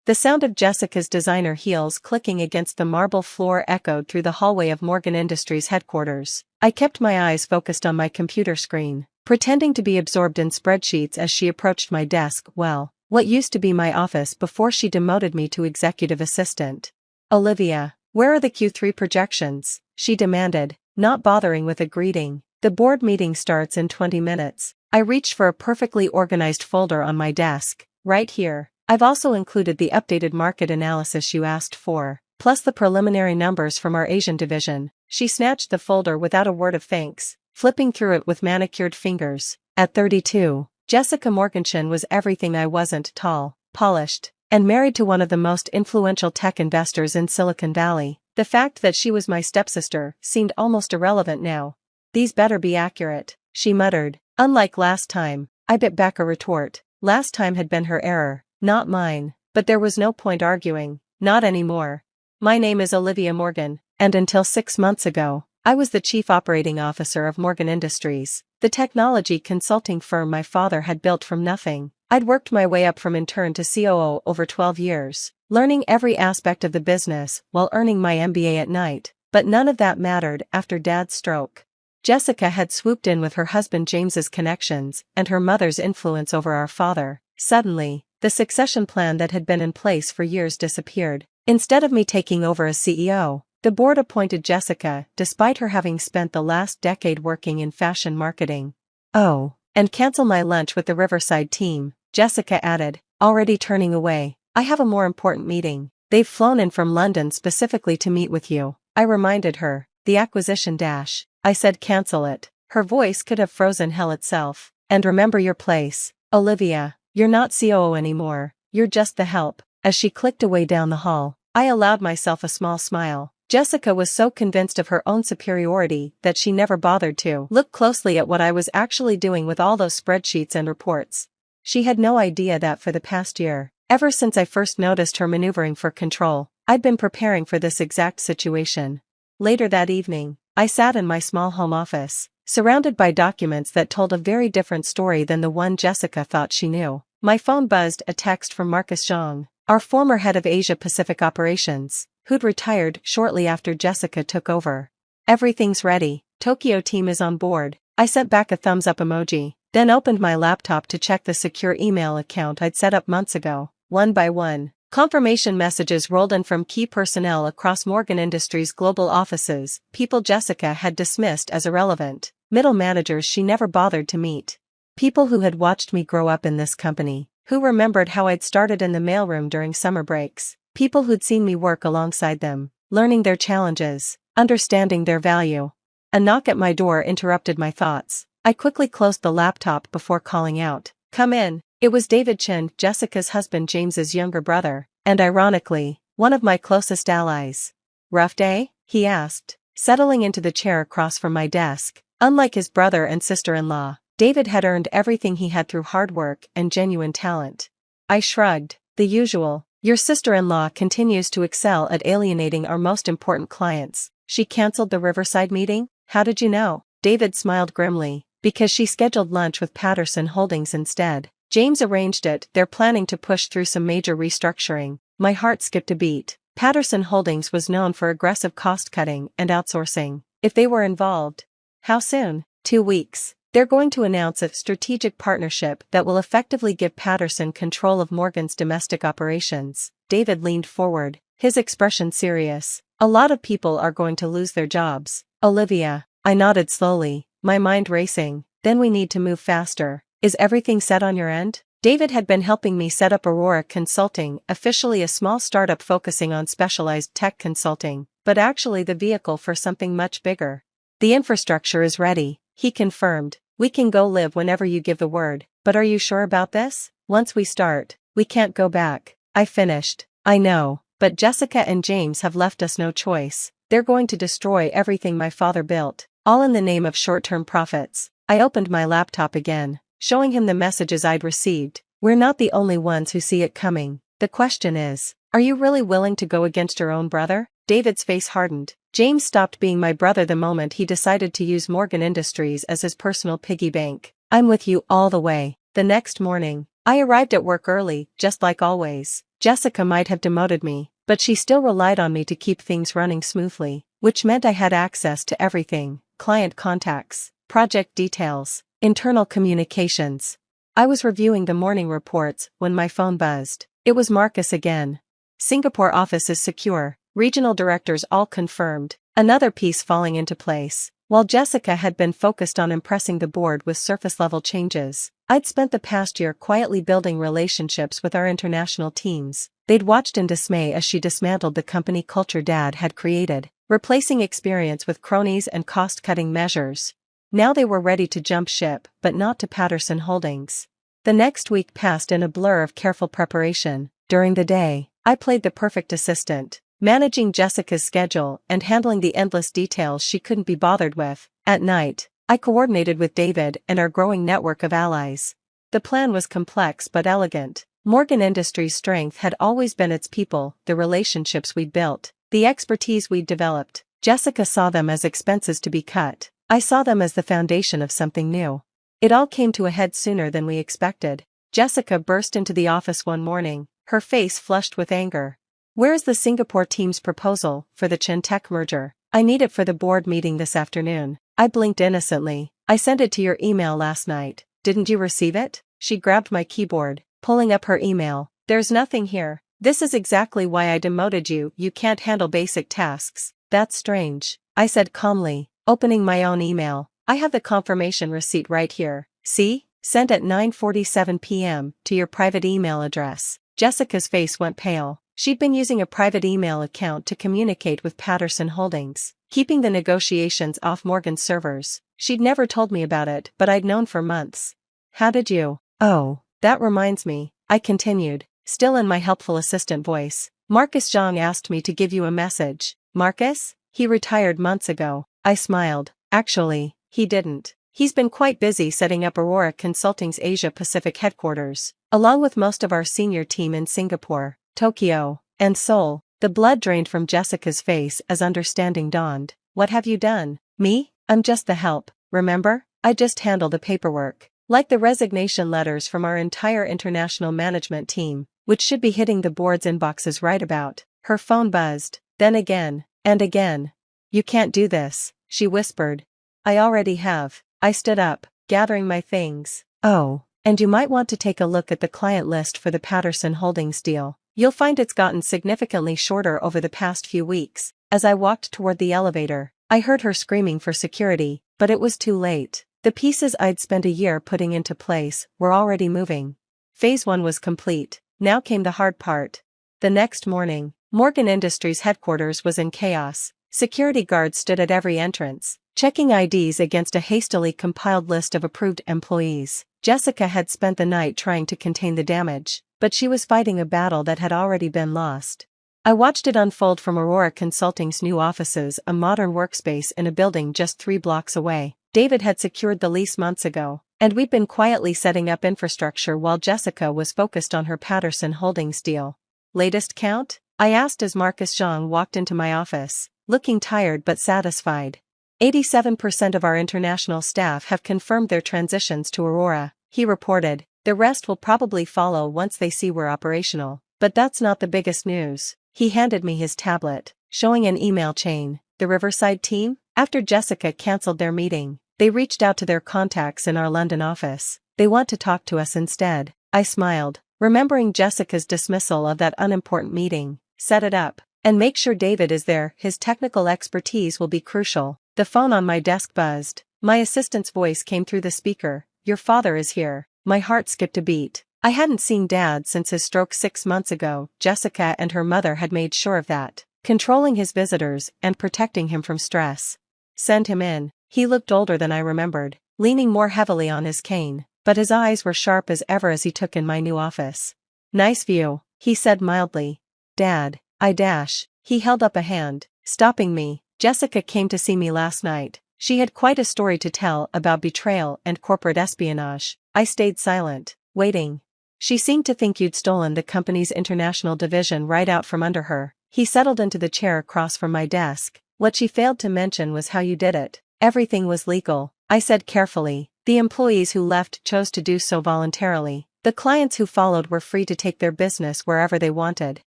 The sound of Jessica's designer heels clicking against the marble floor echoed through the hallway of Morgan Industries headquarters. I kept my eyes focused on my computer screen, pretending to be absorbed in spreadsheets as she approached my desk. Well, what used to be my office before she demoted me to executive assistant. "Olivia, where are the Q3 projections?" she demanded, not bothering with a greeting. "The board meeting starts in 20 minutes. I reached for a perfectly organized folder on my desk. "Right here. I've also included the updated market analysis you asked for, plus the preliminary numbers from our Asian division." She snatched the folder without a word of thanks, flipping through it with manicured fingers. At 32, Jessica Morgenstern was everything I wasn't: tall, polished, and married to one of the most influential tech investors in Silicon Valley. The fact that she was my stepsister seemed almost irrelevant now. "These better be accurate," she muttered. Unlike last time, I bit back a retort. Last time had been her error, not mine, but there was no point arguing. Not anymore. "My name is Olivia Morgan, and until 6 months ago, I was the chief operating officer of Morgan Industries, the technology consulting firm my father had built from nothing. I'd worked my way up from intern to COO over 12 years, learning every aspect of the business while earning my MBA at night, but none of that mattered after Dad's stroke. Jessica had swooped in with her husband James's connections and her mother's influence over our father. Suddenly, the succession plan that had been in place for years disappeared. Instead of me taking over as CEO, the board appointed Jessica, despite her having spent the last decade working in fashion marketing. "Oh, and cancel my lunch with the Riverside team," Jessica added, already turning away. "I have a more important meeting. They've flown in from London specifically to meet with you," I reminded her. "The acquisition dash." I said cancel it. Her voice could have frozen hell itself. "And remember your place, Olivia. You're not COO anymore, you're just the help." As she clicked away down the hall, I allowed myself a small smile. Jessica was so convinced of her own superiority that she never bothered to look closely at what I was actually doing with all those spreadsheets and reports. She had no idea that for the past year, ever since I first noticed her maneuvering for control, I'd been preparing for this exact situation. Later that evening, I sat in my small home office, surrounded by documents that told a very different story than the one Jessica thought she knew. My phone buzzed, a text from Marcus Zhang, our former head of Asia-Pacific operations, who'd retired shortly after Jessica took over. "Everything's ready, Tokyo team is on board." I sent back a thumbs-up emoji, then opened my laptop to check the secure email account I'd set up months ago. One by one, confirmation messages rolled in from key personnel across Morgan Industries' global offices, people Jessica had dismissed as irrelevant, middle managers she never bothered to meet. People who had watched me grow up in this company, who remembered how I'd started in the mailroom during summer breaks, people who'd seen me work alongside them, learning their challenges, understanding their value. A knock at my door interrupted my thoughts. I quickly closed the laptop before calling out, "Come in." It was David Chen, Jessica's husband, James's younger brother, and ironically, one of my closest allies. "Rough day?" he asked, settling into the chair across from my desk. Unlike his brother and sister-in-law, David had earned everything he had through hard work and genuine talent. I shrugged. "The usual. Your sister-in-law continues to excel at alienating our most important clients. She canceled the Riverside meeting? How did you know?" David smiled grimly. "Because she scheduled lunch with Patterson Holdings instead. James arranged it. They're planning to push through some major restructuring." My heart skipped a beat. Patterson Holdings was known for aggressive cost-cutting and outsourcing. If they were involved. How soon? 2 weeks. They're going to announce a strategic partnership that will effectively give Patterson control of Morgan's domestic operations. David leaned forward, his expression serious. "A lot of people are going to lose their jobs, Olivia." I nodded slowly, my mind racing. "Then we need to move faster. Is everything set on your end?" David had been helping me set up Aurora Consulting, officially a small startup focusing on specialized tech consulting, but actually the vehicle for something much bigger. "The infrastructure is ready," he confirmed. "We can go live whenever you give the word. But are you sure about this? Once we start, we can't go back." I finished. "I know, but Jessica and James have left us no choice. They're going to destroy everything my father built, all in the name of short-term profits." I opened my laptop again, showing him the messages I'd received. "We're not the only ones who see it coming. The question is, are you really willing to go against your own brother?" David's face hardened. James stopped being my brother the moment he decided to use Morgan Industries as his personal piggy bank. "I'm with you all the way." The next morning, I arrived at work early, just like always. Jessica might have demoted me, but she still relied on me to keep things running smoothly, which meant I had access to everything: client contacts, project details, internal communications. I was reviewing the morning reports when my phone buzzed. It was Marcus again. Singapore office is secure, regional directors all confirmed, another piece falling into place. While Jessica had been focused on impressing the board with surface-level changes, I'd spent the past year quietly building relationships with our international teams. They'd watched in dismay as she dismantled the company culture Dad had created, replacing experience with cronies and cost-cutting measures. Now they were ready to jump ship, but not to Patterson Holdings. The next week passed in a blur of careful preparation. During the day, I played the perfect assistant, managing Jessica's schedule and handling the endless details she couldn't be bothered with. At night, I coordinated with David and our growing network of allies. The plan was complex but elegant. Morgan Industries' strength had always been its people, the relationships we'd built, the expertise we'd developed. Jessica saw them as expenses to be cut. I saw them as the foundation of something new. It all came to a head sooner than we expected. Jessica burst into the office one morning, her face flushed with anger. "Where's the Singapore team's proposal for the Chintech merger? I need it for the board meeting this afternoon." I blinked innocently. "I sent it to your email last night. Didn't you receive it?" She grabbed my keyboard, pulling up her email. "There's nothing here. This is exactly why I demoted you. You can't handle basic tasks." "That's strange," I said calmly, opening my own email. "I have the confirmation receipt right here. See? Sent at 9:47 p.m. to your private email address." Jessica's face went pale. She'd been using a private email account to communicate with Patterson Holdings, keeping the negotiations off Morgan's servers. She'd never told me about it, but I'd known for months. "How did you?" "Oh, that reminds me," I continued, still in my helpful assistant voice. "Marcus Zhang asked me to give you a message." "Marcus? He retired months ago." I smiled. "Actually, he didn't. He's been quite busy setting up Aurora Consulting's Asia-Pacific headquarters, along with most of our senior team in Singapore, Tokyo, and Seoul." The blood drained from Jessica's face as understanding dawned. "What have you done?" "Me? I'm just the help, remember? I just handle the paperwork. Like the resignation letters from our entire international management team, which should be hitting the board's inboxes right about." Her phone buzzed, then again, and again. "You can't do this," she whispered. "I already have." I stood up, gathering my things. "Oh, and you might want to take a look at the client list for the Patterson Holdings deal. You'll find it's gotten significantly shorter over the past few weeks." As I walked toward the elevator, I heard her screaming for security, but it was too late. The pieces I'd spent a year putting into place were already moving. Phase 1 was complete. Now came the hard part. The next morning, Morgan Industries headquarters was in chaos. Security guards stood at every entrance, checking IDs against a hastily compiled list of approved employees. Jessica had spent the night trying to contain the damage, but she was fighting a battle that had already been lost. I watched it unfold from Aurora Consulting's new offices, a modern workspace in a building just 3 blocks away. David had secured the lease months ago, and we'd been quietly setting up infrastructure while Jessica was focused on her Patterson Holdings deal. "Latest count?" I asked as Marcus Zhang walked into my office, looking tired but satisfied. 87% of our international staff have confirmed their transitions to Aurora," he reported. "The rest will probably follow once they see we're operational. But that's not the biggest news." He handed me his tablet, showing an email chain. "The Riverside team? After Jessica cancelled their meeting, they reached out to their contacts in our London office. They want to talk to us instead." I smiled, remembering Jessica's dismissal of that unimportant meeting. "Set it up. And make sure David is there. His technical expertise will be crucial." The phone on my desk buzzed. My assistant's voice came through the speaker. "Your father is here." My heart skipped a beat. I hadn't seen Dad since his stroke 6 months ago. Jessica and her mother had made sure of that, controlling his visitors and protecting him from stress. "Send him in." He looked older than I remembered, leaning more heavily on his cane, but his eyes were sharp as ever as he took in my new office. "Nice view," he said mildly. "Dad, I dash." He held up a hand, stopping me. "Jessica came to see me last night. She had quite a story to tell about betrayal and corporate espionage." I stayed silent, waiting. "She seemed to think you'd stolen the company's international division right out from under her." He settled into the chair across from my desk. "What she failed to mention was how you did it." "Everything was legal," I said carefully. "The employees who left chose to do so voluntarily. The clients who followed were free to take their business wherever they wanted.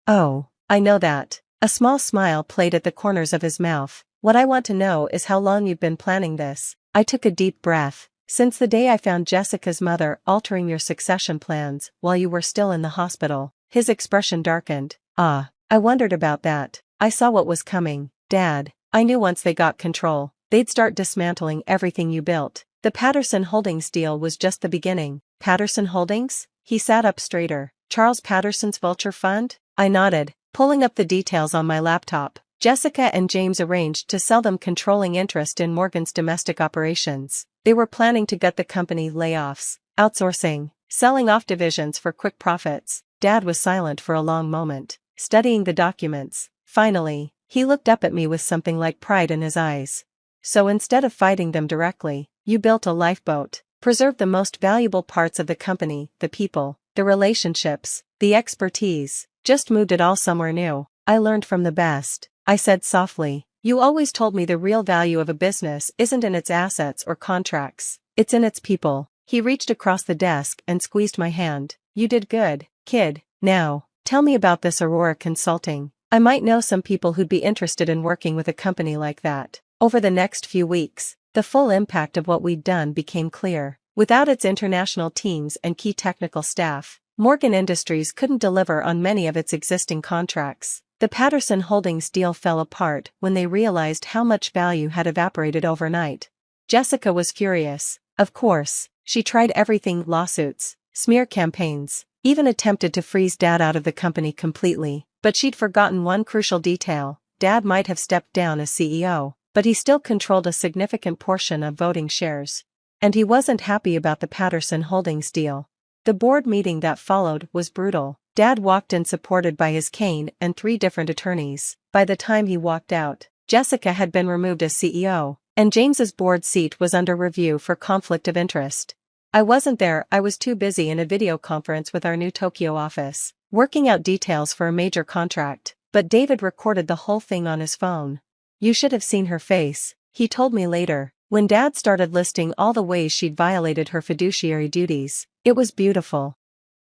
Oh, I know that. A small smile played at the corners of his mouth. What I want to know is how long you've been planning this. I took a deep breath. Since the day I found Jessica's mother altering your succession plans while you were still in the hospital. His expression darkened. Ah, I wondered about that. I saw what was coming, Dad. I knew once they got control, they'd start dismantling everything you built. The Patterson Holdings deal was just the beginning. Patterson Holdings? He sat up straighter. Charles Patterson's Vulture Fund? I nodded, pulling up the details on my laptop. Jessica and James arranged to sell them controlling interest in Morgan's domestic operations. They were planning to gut the company, layoffs, outsourcing, selling off divisions for quick profits. Dad was silent for a long moment, studying the documents. Finally, he looked up at me with something like pride in his eyes. So instead of fighting them directly, you built a lifeboat, preserved the most valuable parts of the company, the people, the relationships, the expertise, just moved it all somewhere new. I learned from the best, I said softly. You always told me the real value of a business isn't in its assets or contracts, it's in its people. He reached across the desk and squeezed my hand. You did good, kid. Now, tell me about this Aurora Consulting. I might know some people who'd be interested in working with a company like that. Over the next few weeks, the full impact of what we'd done became clear. Without its international teams and key technical staff, Morgan Industries couldn't deliver on many of its existing contracts. The Patterson Holdings deal fell apart when they realized how much value had evaporated overnight. Jessica was furious. Of course, she tried everything: lawsuits, smear campaigns, even attempted to freeze Dad out of the company completely. But she'd forgotten one crucial detail. Dad might have stepped down as CEO, but he still controlled a significant portion of voting shares. And he wasn't happy about the Patterson Holdings deal. The board meeting that followed was brutal. Dad walked in supported by his cane and 3 different attorneys. By the time he walked out, Jessica had been removed as CEO, and James's board seat was under review for conflict of interest. I wasn't there. I was too busy in a video conference with our new Tokyo office, working out details for a major contract, but David recorded the whole thing on his phone. You should have seen her face, he told me later, when Dad started listing all the ways she'd violated her fiduciary duties. It was beautiful.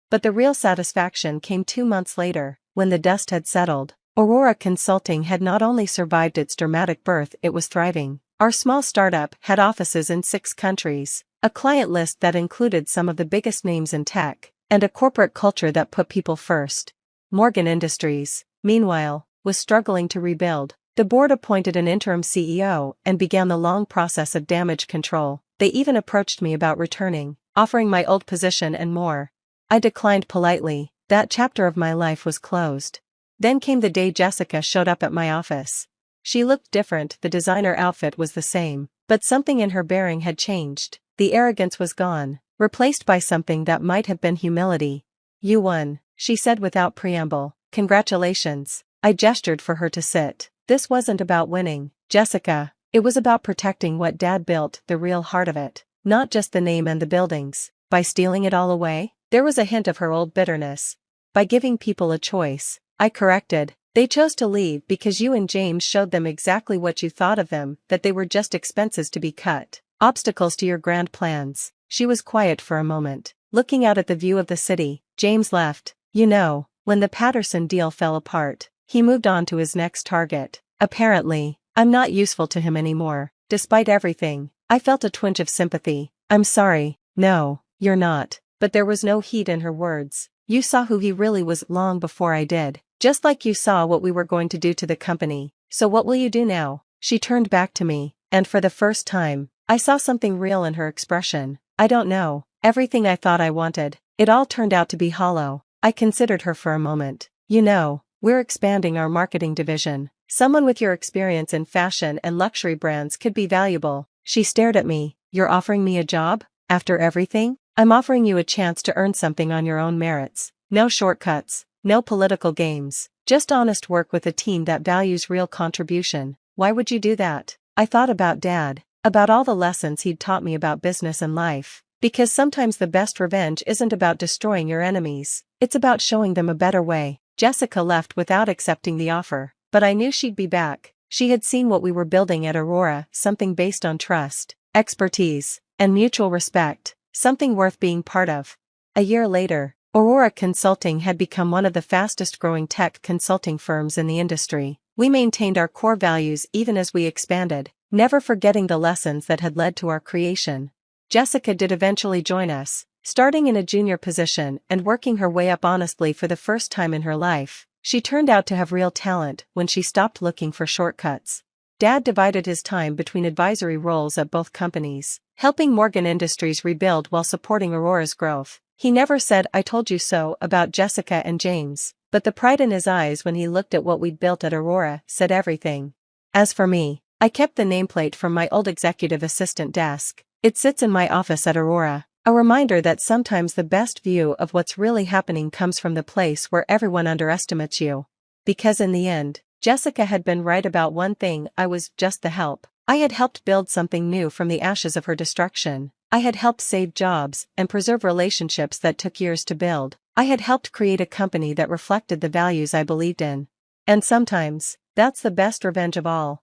But the real satisfaction came 2 months later, when the dust had settled. Aurora Consulting had not only survived its dramatic birth, it was thriving. Our small startup had offices in 6 countries, a client list that included some of the biggest names in tech, and a corporate culture that put people first. Morgan Industries, meanwhile, was struggling to rebuild. The board appointed an interim CEO and began the long process of damage control. They even approached me about returning, offering my old position and more. I declined politely. That chapter of my life was closed. Then came the day Jessica showed up at my office. She looked different. The designer outfit was the same, but something in her bearing had changed. The arrogance was gone, replaced by something that might have been humility. You won, she said without preamble. Congratulations. I gestured for her to sit. This wasn't about winning, Jessica. It was about protecting what Dad built, the real heart of it, not just the name and the buildings. By stealing it all away? There was a hint of her old bitterness. By giving people a choice, I corrected. They chose to leave because you and James showed them exactly what you thought of them, that they were just expenses to be cut, obstacles to your grand plans. She was quiet for a moment, looking out at the view of the city. James left. You know, when the Patterson deal fell apart, he moved on to his next target. Apparently, I'm not useful to him anymore. Despite everything, I felt a twinge of sympathy. I'm sorry. No, you're not. But there was no heat in her words. You saw who he really was long before I did. Just like you saw what we were going to do to the company. So what will you do now? She turned back to me, and for the first time, I saw something real in her expression. I don't know. Everything I thought I wanted, it all turned out to be hollow. I considered her for a moment. You know, we're expanding our marketing division. Someone with your experience in fashion and luxury brands could be valuable. She stared at me. You're offering me a job? After everything? I'm offering you a chance to earn something on your own merits. No shortcuts, no political games, just honest work with a team that values real contribution. Why would you do that? I thought about Dad, about all the lessons he'd taught me about business and life. Because sometimes the best revenge isn't about destroying your enemies, it's about showing them a better way. Jessica left without accepting the offer, but I knew she'd be back. She had seen what we were building at Aurora, something based on trust, expertise, and mutual respect. Something worth being part of. A year later, Aurora Consulting had become one of the fastest-growing tech consulting firms in the industry. We maintained our core values even as we expanded, never forgetting the lessons that had led to our creation. Jessica did eventually join us, starting in a junior position and working her way up honestly for the first time in her life. She turned out to have real talent when she stopped looking for shortcuts. Dad divided his time between advisory roles at both companies, helping Morgan Industries rebuild while supporting Aurora's growth. He never said "I told you so" about Jessica and James, but the pride in his eyes when he looked at what we'd built at Aurora said everything. As for me, I kept the nameplate from my old executive assistant desk. It sits in my office at Aurora, a reminder that sometimes the best view of what's really happening comes from the place where everyone underestimates you. Because in the end, Jessica had been right about one thing: I was just the help. I had helped build something new from the ashes of her destruction. I had helped save jobs and preserve relationships that took years to build. I had helped create a company that reflected the values I believed in. And sometimes, that's the best revenge of all.